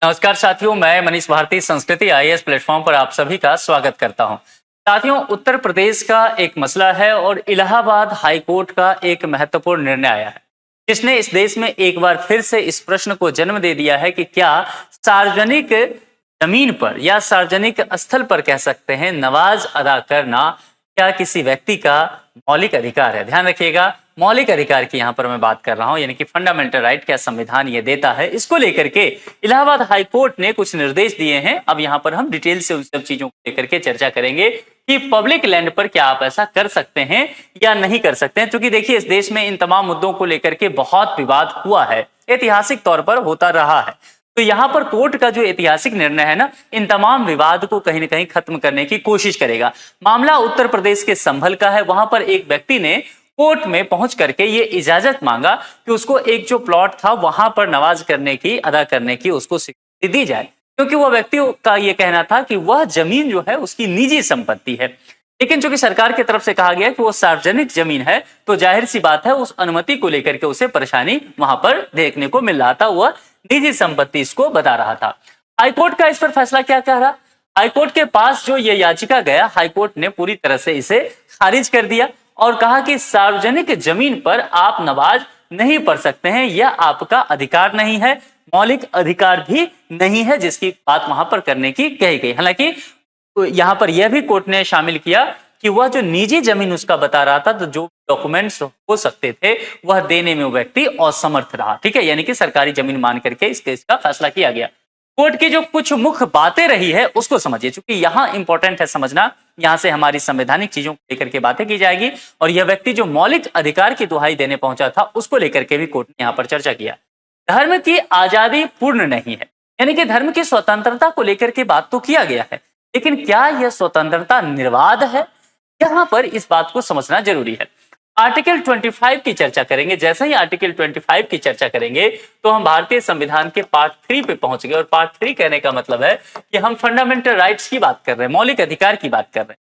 नमस्कार साथियों, मैं मनीष भारती संस्कृति आईएएस प्लेटफॉर्म पर आप सभी का स्वागत करता हूं। साथियों, उत्तर प्रदेश का एक मसला है और इलाहाबाद हाई कोर्ट का एक महत्वपूर्ण निर्णय आया है, जिसने इस देश में एक बार फिर से इस प्रश्न को जन्म दे दिया है कि क्या सार्वजनिक जमीन पर या सार्वजनिक स्थल पर कह सकते हैं नमाज अदा करना क्या किसी व्यक्ति का मौलिक अधिकार है। ध्यान रखिएगा, मौलिक अधिकार की यहाँ पर मैं बात कर रहा हूँ, यानी कि फंडामेंटल राइट क्या संविधान ये देता है। इसको लेकर के इलाहाबाद हाई कोर्ट ने कुछ निर्देश दिए हैं। अब यहाँ पर हम डिटेल से उन सब चीजों को लेकर के चर्चा करेंगे कि पब्लिक लैंड पर क्या आप ऐसा कर सकते हैं या नहीं कर सकते हैं। क्योंकि देखिए, इस देश में इन तमाम मुद्दों को लेकर के बहुत विवाद हुआ है, ऐतिहासिक तौर पर होता रहा है। तो यहाँ पर कोर्ट का जो ऐतिहासिक निर्णय है ना, इन तमाम विवाद को कहीं ना कहीं खत्म करने की कोशिश करेगा। मामला उत्तर प्रदेश के संभल का है। वहां पर एक व्यक्ति ने कोर्ट में पहुंच करके ये इजाजत मांगा कि उसको एक जो प्लॉट था वहां पर नमाज करने की, अदा करने की उसको स्वीकृति दी जाए, क्योंकि वह व्यक्ति का ये कहना था कि वह जमीन जो है उसकी निजी संपत्ति है। लेकिन चूंकि सरकार की तरफ से कहा गया कि वो सार्वजनिक जमीन है, तो जाहिर सी बात है उस अनुमति को लेकर के उसे परेशानी वहां पर देखने को मिल रहा था। वह निजी संपत्ति इसको बता रहा था। हाईकोर्ट का इस पर फैसला क्या कह रहा? हाईकोर्ट के पास जो ये याचिका गया, हाईकोर्ट ने पूरी तरह से इसे खारिज कर दिया और कहा कि सार्वजनिक जमीन पर आप नमाज नहीं पढ़ सकते हैं, यह आपका अधिकार नहीं है, मौलिक अधिकार भी नहीं है, जिसकी बात वहां पर करने की कही गई। हालांकि यहां पर यह भी कोर्ट ने शामिल किया कि वह जो निजी जमीन उसका बता रहा था, तो जो डॉक्यूमेंट्स हो सकते थे वह देने में वो व्यक्ति असमर्थ रहा। ठीक है, यानी कि सरकारी जमीन मान करके इस केस का फैसला किया गया। कोर्ट की जो कुछ मुख्य बातें रही है उसको समझिए, क्योंकि यहां इंपॉर्टेंट है समझना। यहां से हमारी संवैधानिक चीजों को लेकर के बातें की जाएगी और यह व्यक्ति जो मौलिक अधिकार की दुहाई देने पहुंचा था उसको लेकर के भी कोर्ट ने यहां पर चर्चा किया। धर्म की आजादी पूर्ण नहीं है, यानी कि धर्म की स्वतंत्रता को लेकर के बात तो किया गया है, लेकिन क्या यह स्वतंत्रता निर्बाध है? यहां पर इस बात को समझना जरूरी है। आर्टिकल 25 की चर्चा करेंगे। जैसे ही आर्टिकल 25 की चर्चा करेंगे तो हम भारतीय संविधान के पार्ट 3 पे पहुंच गए। और पार्ट 3 कहने का मतलब है कि हम फंडामेंटल राइट्स की बात कर रहे हैं, मौलिक अधिकार की बात कर रहे हैं।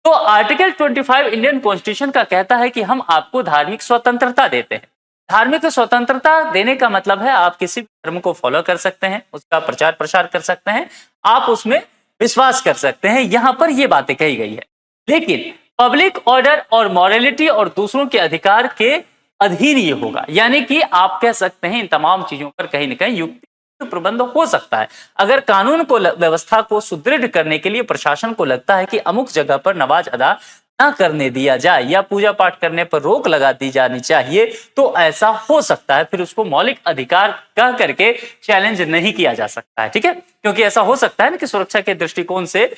तो आर्टिकल 25 इंडियन कॉन्स्टिट्यूशन का कहता है कि हम आपको धार्मिक स्वतंत्रता देते हैं। धार्मिक स्वतंत्रता देने का मतलब है आप किसी भी धर्म को फॉलो कर सकते हैं, उसका प्रचार प्रसार कर सकते हैं, आप उसमें विश्वास कर सकते हैं। यहां पर यह बातें कही गई है। लेकिन पब्लिक ऑर्डर और मॉरलिटी और दूसरों के अधिकार के अधीन ये होगा, यानी कि आप कह सकते हैं इन तमाम चीजों पर कहीं ना कहीं युक्ति प्रबंध हो सकता है। अगर कानून को, व्यवस्था को सुदृढ़ करने के लिए प्रशासन को लगता है कि अमुक जगह पर नमाज अदा ना करने दिया जाए या पूजा पाठ करने पर रोक लगा दी जानी चाहिए, तो ऐसा हो सकता है। फिर उसको मौलिक अधिकार कह करके चैलेंज नहीं किया जा सकता है। ठीक है, क्योंकि ऐसा हो सकता है ना कि सुरक्षा के दृष्टिकोण से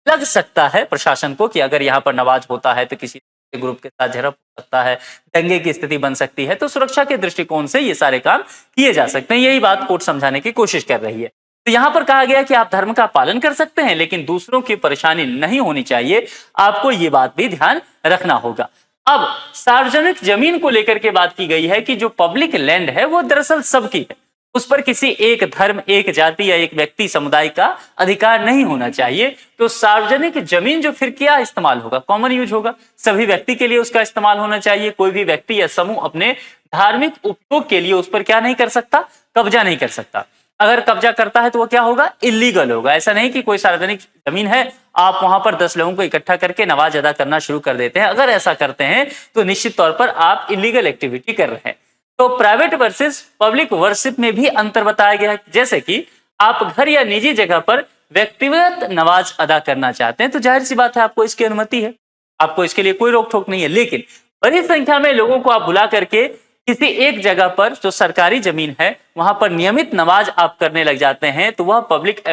लग सकता है प्रशासन को कि अगर यहाँ पर नमाज होता है तो किसी ग्रुप के साथ झड़प हो सकता है, दंगे की स्थिति बन सकती है। तो सुरक्षा के दृष्टिकोण से ये सारे काम किए जा सकते हैं। यही बात कोर्ट समझाने की कोशिश कर रही है। तो यहाँ पर कहा गया कि आप धर्म का पालन कर सकते हैं, लेकिन दूसरों की परेशानी नहीं होनी चाहिए। आपको ये बात भी ध्यान रखना होगा। अब सार्वजनिक जमीन को लेकर के बात की गई है कि जो पब्लिक लैंड है वो दरअसल सबकी है, उस पर किसी एक धर्म, एक जाति या एक व्यक्ति, समुदाय का अधिकार नहीं होना चाहिए। तो सार्वजनिक जमीन जो फिर क्या इस्तेमाल होगा? कॉमन यूज होगा, सभी व्यक्ति के लिए उसका इस्तेमाल होना चाहिए। कोई भी व्यक्ति या समूह अपने धार्मिक उपयोग के लिए उस पर क्या नहीं कर सकता? कब्जा नहीं कर सकता। अगर कब्जा करता है तो वो क्या होगा? इलीगल होगा। ऐसा नहीं कि कोई सार्वजनिक जमीन है, आप वहां पर 10 लोगों को इकट्ठा करके नमाज अदा करना शुरू कर देते हैं। अगर ऐसा करते हैं तो निश्चित तौर पर आप इलीगल एक्टिविटी कर रहे हैं। तो प्राइवेट वर्सेस पब्लिक वर्शिप में भी अंतर बताया गया है। जैसे कि आप घर या निजी जगह पर व्यक्तिगत नमाज अदा करना चाहते हैं तो जाहिर सी बात है आपको इसकी अनुमति है, आपको इसके लिए कोई रोक टोक नहीं है। लेकिन बड़ी संख्या में लोगों को आप बुला करके किसी एक जगह पर जो सरकारी जमीन है वहां पर नियमित नमाज आप करने लग जाते हैं, तो वह पब्लिक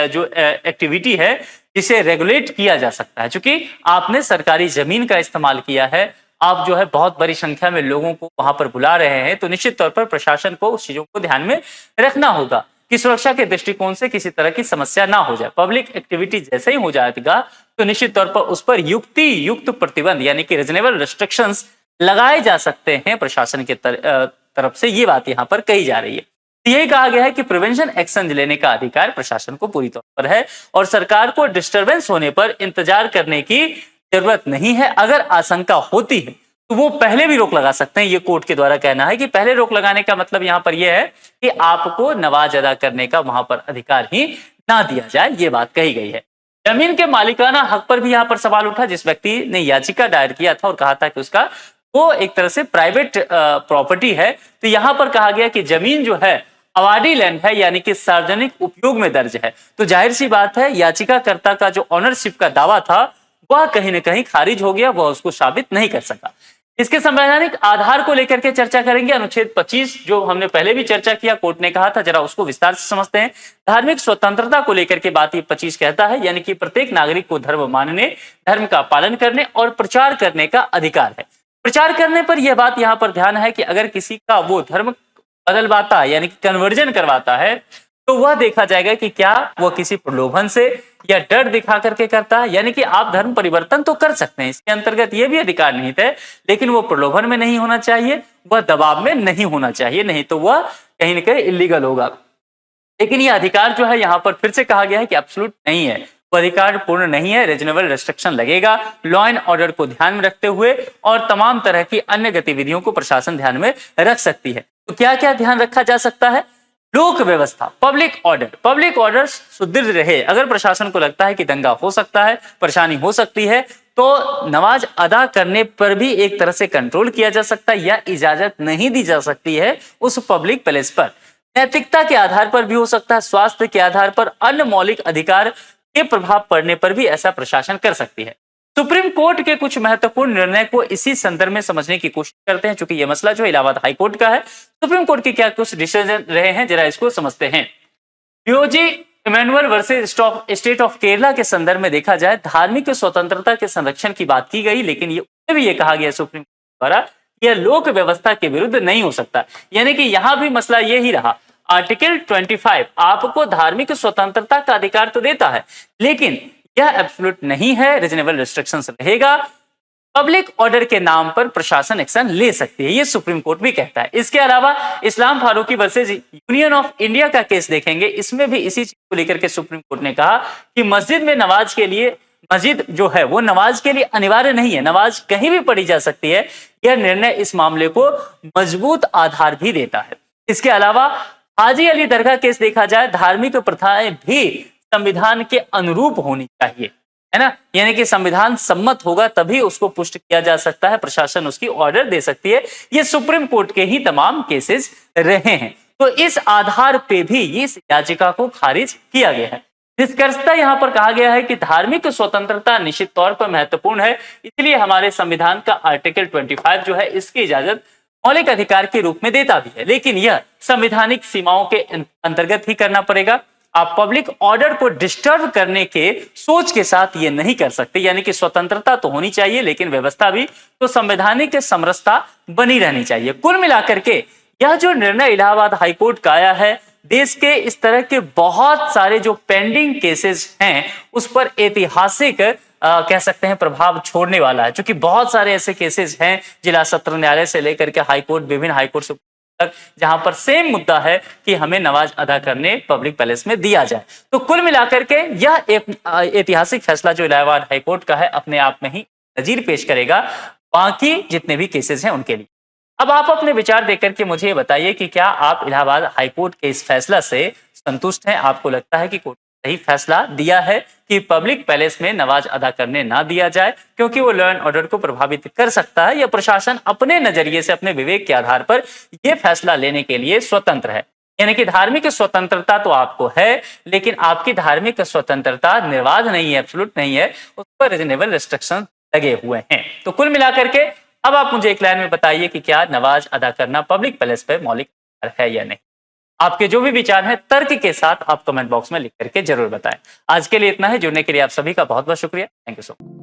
जो एक्टिविटी है जिसे रेगुलेट किया जा सकता है। क्योंकि आपने सरकारी जमीन का इस्तेमाल किया है, आप जो है बहुत बड़ी संख्या में लोगों को वहां पर बुला रहे हैं, तो निश्चित तौर पर प्रशासन को उस चीजों को ध्यान में रखना होगा कि सुरक्षा के दृष्टिकोण से किसी तरह की समस्या ना हो जाए। पब्लिक एक्टिविटी जैसे ही हो जाएगा तो निश्चित तौर पर उस पर युक्त प्रतिबंध यानी कि रीजनेबल रिस्ट्रिक्शंस लगाए जा सकते हैं प्रशासन की तरफ से। ये बात यहाँ पर कही जा रही है। यही कहा गया है कि प्रिवेंशन एक्शन लेने का अधिकार प्रशासन को पूरी तौर पर है और सरकार को डिस्टरबेंस होने पर इंतजार करने की जरूरत नहीं है। अगर आशंका होती है तो वो पहले भी रोक लगा सकते हैं। ये कोर्ट के द्वारा कहना है कि पहले रोक लगाने का मतलब यहाँ पर यह है कि आपको नमाज अदा करने का वहां पर अधिकार ही ना दिया जाए, ये बात कही गई है। जमीन के मालिकाना हक पर भी यहाँ पर सवाल उठा। जिस व्यक्ति ने याचिका दायर किया था और कहा था कि उसका वो एक तरह से प्राइवेट प्रॉपर्टी है, तो यहाँ पर कहा गया कि जमीन जो है आबादी लैंड है, यानी कि सार्वजनिक उपयोग में दर्ज है। तो जाहिर सी बात है याचिकाकर्ता का जो ऑनरशिप का दावा था वह कहीं ना कहीं खारिज हो गया, वह उसको साबित नहीं कर सका। इसके संवैधानिक आधार को लेकर के चर्चा करेंगे। अनुच्छेद 25 जो हमने पहले भी चर्चा किया, कोर्ट ने कहा था, जरा उसको विस्तार से समझते हैं। धार्मिक स्वतंत्रता को लेकर के बात ये 25 कहता है, यानी कि प्रत्येक नागरिक को धर्म मानने, धर्म का पालन करने और प्रचार करने का अधिकार है। प्रचार करने पर यह बात यहाँ पर ध्यान है कि अगर किसी का वो धर्म बदलवाता है, यानी कि कन्वर्जन करवाता है, तो वह देखा जाएगा कि क्या वह किसी प्रलोभन से या डर दिखा करके करता है। यानी कि आप धर्म परिवर्तन तो कर सकते हैं, इसके अंतर्गत यह भी अधिकार निहित है, लेकिन वो प्रलोभन में नहीं होना चाहिए, वह दबाव में नहीं होना चाहिए, नहीं तो वह कहीं ना कहीं इलीगल होगा। लेकिन यह अधिकार जो है यहाँ पर फिर से कहा गया है कि एब्सोल्यूट नहीं है, वो अधिकार पूर्ण नहीं है, रीजनेबल रेस्ट्रिक्शन लगेगा लॉ एंड ऑर्डर को ध्यान में रखते हुए, और तमाम तरह की अन्य गतिविधियों को प्रशासन ध्यान में रख सकती है। तो क्या क्या ध्यान रखा जा सकता है? लोक व्यवस्था, पब्लिक ऑर्डर सुदृढ़ रहे। अगर प्रशासन को लगता है कि दंगा हो सकता है, परेशानी हो सकती है, तो नमाज अदा करने पर भी एक तरह से कंट्रोल किया जा सकता है या इजाजत नहीं दी जा सकती है उस पब्लिक प्लेस पर। नैतिकता के आधार पर भी हो सकता है, स्वास्थ्य के आधार पर, अन्य मौलिक अधिकार के प्रभाव पड़ने पर भी ऐसा प्रशासन कर सकती है। सुप्रीम कोर्ट के कुछ महत्वपूर्ण निर्णय को इसी संदर्भ में समझने की कोशिश करते हैं, चूंकि यह मसला जो इलाहाबाद हाई कोर्ट का है। सुप्रीम कोर्ट के क्या कुछ डिसीजन रहे हैं, जरा इसको समझते हैं। डीओजी Emmanuel versus state of Kerala के संदर्भ में देखा जाए, धार्मिक स्वतंत्रता के संरक्षण की बात की गई, लेकिन ये भी कहा गया सुप्रीम कोर्ट द्वारा यह लोक व्यवस्था के विरुद्ध नहीं हो सकता। यानी कि यहां भी मसला यही रहा। आर्टिकल 25 आपको धार्मिक स्वतंत्रता का अधिकार तो देता है, लेकिन यह एब्सोल्यूट नहीं है, रीजनेबल रिस्ट्रिक्शंस रहेगा। पब्लिक ऑर्डर के नाम पर प्रशासन एक्शन ले सकती है, ये सुप्रीम कोर्ट भी कहता है। इसके अलावा Islam Faruqui versus union of India का केस देखेंगे, इसमें भी इसी चीज को लेकर के सुप्रीम कोर्ट ने कहा कि मस्जिद में नमाज के लिए, मस्जिद जो है वो नमाज के लिए अनिवार्य नहीं है, नमाज कहीं भी पढ़ी जा सकती है। यह निर्णय इस मामले को मजबूत आधार भी देता है। इसके अलावा हाजी अली दरगाह केस देखा जाए, धार्मिक प्रथाएं भी संविधान के अनुरूप होनी चाहिए, है ना, यानी कि संविधान सम्मत होगा तभी उसको पुष्ट किया जा सकता है, प्रशासन उसकी ऑर्डर दे सकती है। ये सुप्रीम कोर्ट के ही तमाम केसेस रहे हैं। तो इस आधार पे भी इस याचिका को खारिज किया गया है। निष्कर्षतः यहाँ पर कहा गया है कि धार्मिक स्वतंत्रता निश्चित तौर पर महत्वपूर्ण है, इसलिए हमारे संविधान का आर्टिकल 25 जो है इसकी इजाजत मौलिक अधिकार के रूप में देता भी है, लेकिन यह संवैधानिक सीमाओं के अंतर्गत ही करना पड़ेगा। आप पब्लिक ऑर्डर को डिस्टर्ब करने के सोच के साथ ये नहीं कर सकते। यानी कि स्वतंत्रता तो होनी चाहिए, लेकिन व्यवस्था भी तो संवैधानिक समरसता बनी रहनी चाहिए। कुल मिलाकर के यह जो निर्णय इलाहाबाद हाईकोर्ट का आया है, देश के इस तरह के बहुत सारे जो पेंडिंग केसेस हैं उस पर ऐतिहासिक कह सकते हैं प्रभाव छोड़ने वाला है, क्योंकि बहुत सारे ऐसे केसेस हैं जिला सत्र न्यायालय से लेकर के हाईकोर्ट, विभिन्न हाईकोर्ट से तक, जहां पर सेम मुद्दा है कि हमें नमाज अदा करने पब्लिक पैलेस में दिया जाए। तो कुल मिलाकर के यह एक ऐतिहासिक फैसला जो इलाहाबाद हाईकोर्ट का है अपने आप में ही नजीर पेश करेगा बाकी जितने भी केसेस हैं उनके लिए। अब आप अपने विचार देकर के मुझे ये बताइए कि क्या आप इलाहाबाद हाईकोर्ट के इस फैसला से संतुष्ट हैं? आपको लगता है कि कोर्ट सही फैसला दिया है कि पब्लिक पैलेस में नमाज अदा करने ना दिया जाए क्योंकि वो लॉ एंड ऑर्डर को प्रभावित कर सकता है, या प्रशासन अपने नजरिए से, अपने विवेक के आधार पर यह फैसला लेने के लिए स्वतंत्र है? यानी कि धार्मिक स्वतंत्रता तो आपको है, लेकिन आपकी धार्मिक स्वतंत्रता निर्बाध नहीं है, एब्सोल्यूट नहीं है, उस पर रीजनेबल रिस्ट्रिक्शन लगे हुए हैं। तो कुल मिलाकर के अब आप मुझे एक लाइन में बताइए कि क्या नमाज अदा करना पब्लिक पैलेस पर मौलिक अधिकार है या नहीं? आपके जो भी विचार हैं तर्क के साथ आप कमेंट बॉक्स में लिख करके जरूर बताएं। आज के लिए इतना है, जुड़ने के लिए आप सभी का बहुत बहुत शुक्रिया। Thank you so much.